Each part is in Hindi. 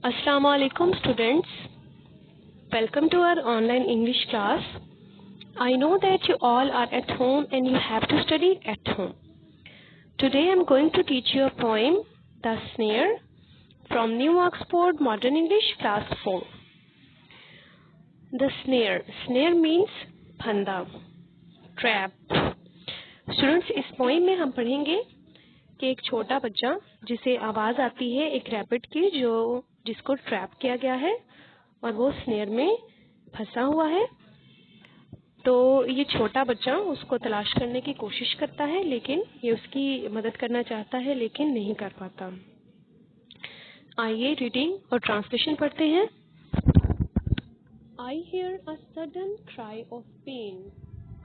Assalamu alaikum students. Welcome to our online English class. I know that you all are at home and you have to study at home. Today I am going to teach you a poem, The Snare, from New Oxford Modern English Class 4. The Snare. Snare means फंदा, trap. Students, इस पोएम में हम पढ़ेंगे कि एक छोटा बच्चा जिसे आवाज़ आती है एक रैबिट की जिसको ट्रैप किया गया है और वो स्नेयर में फंसा हुआ है। तो ये छोटा बच्चा उसको तलाश करने की कोशिश करता है, लेकिन ये उसकी मदद करना चाहता है लेकिन नहीं कर पाता। आइए रीडिंग और ट्रांसलेशन पढ़ते हैं। I hear a sudden cry of pain.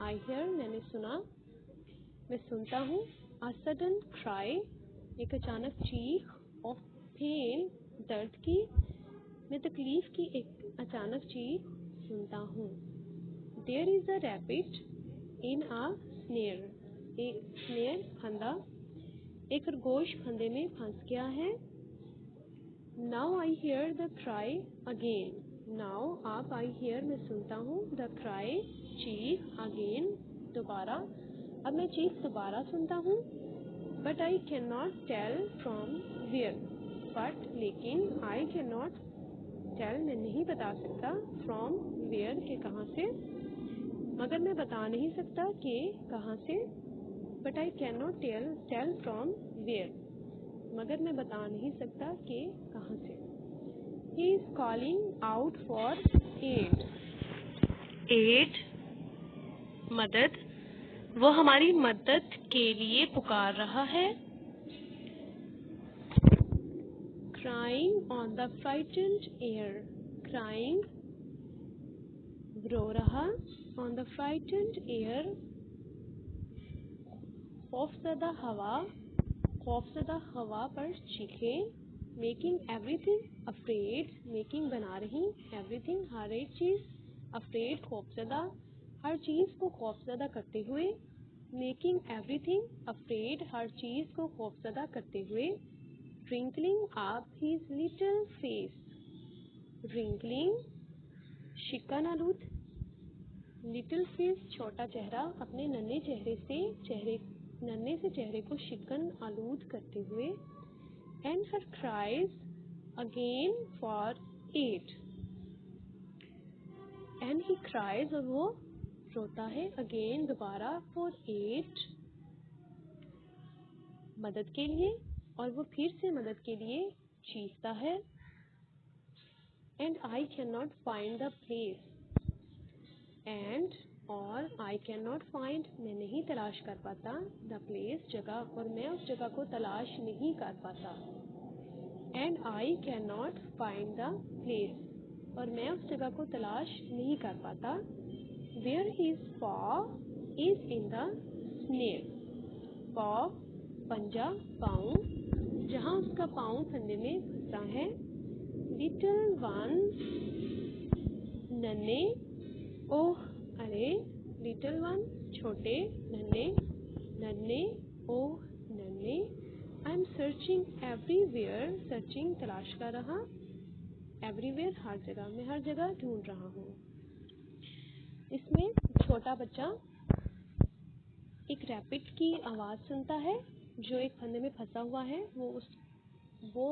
I hear मैंने सुना, मैं सुनता हूँ। A sudden cry एक अचानक चीख, of pain दर्द की, मैं तकलीफ की एक अचानक चीख सुनता हूँ। There is a rabbit in a snare. एक snare फंदा, एक खरगोश फंदे में फंस गया है। Now I hear the cry again. Now अब I hear मैं सुनता हूँ, the cry चीख, again दोबारा, अब मैं चीख दोबारा सुनता हूँ। But I cannot tell from where. But लेकिन I cannot tell मैं नहीं बता सकता from where के कहाँ से, मगर मैं बता नहीं सकता कि कहाँ से। But I cannot tell from where. मगर मैं बता नहीं सकता कि कहाँ से। He is calling out for aid. Aid मदद, वो हमारी मदद के लिए पुकार रहा है। Crying on the frightened air. Crying रो रहा, on the frightened air खौफज़दा हवा, खौफज़दा हवा पर चीखे। Making everything afraid. Making बना रही, everything हर एक चीज़, afraid खौफज़दा, हर चीज़ को खौफज़दा करते हुए। Making everything afraid हर चीज़ को खौफज़दा करते हुए। Wrinkling up his little face. Wrinkling शिकन आलूद, little face छोटा चेहरा, अपने नन्हे चेहरे को शिकन आलूद करते हुए। And her cries again for aid. And he cries और वो रोता है, again दोबारा, for aid मदद के लिए, और वो फिर से मदद के लिए चीखता है। And I cannot find the place. And और I cannot find मैं नहीं तलाश कर पाता, the place जगह, और मैं उस जगह को तलाश नहीं कर पाता। And I cannot find the place और मैं उस जगह को तलाश नहीं कर पाता। Where his paw is in the snare. paw पंजा, पाँव, जहाँ उसका पाँव फंदे में फंसा है। Little ones नन्हे, ओह अरे, little one छोटे, नन्हे, ओह नन्हे। I am searching everywhere. Searching तलाश कर रहा, everywhere हर जगह, मैं हर जगह ढूंढ रहा हूँ। इसमें छोटा बच्चा एक रैबिट की आवाज़ सुनता है जो एक फंदे में फंसा हुआ है। वो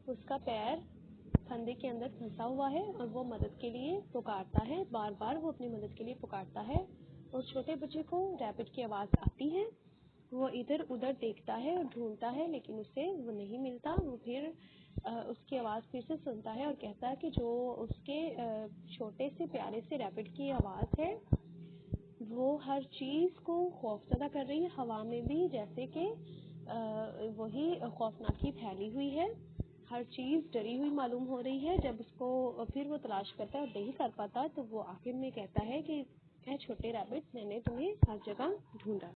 उसका पैर फंदे के अंदर फंसा हुआ है और वो मदद के लिए पुकारता है, बार बार वो अपनी मदद के लिए पुकारता है। और छोटे बच्चे को रैबिट की आवाज़ आती है, वो इधर उधर देखता है और ढूंढता है, लेकिन उसे वो नहीं मिलता। वो फिर उसकी आवाज़ फिर से सुनता है और कहता है कि जो उसके छोटे से प्यारे से रैबिट की आवाज़ है वो हर चीज़ को खौफज़दा कर रही है, हवा में भी जैसे कि वही खौफनाकी फैली हुई है, हर चीज़ डरी हुई मालूम हो रही है। जब उसको फिर वो तलाश करता है और नहीं कर पाता, तो वो आखिर में कहता है कि ऐ छोटे रैबिट, मैंने तुम्हें हर जगह ढूंढा।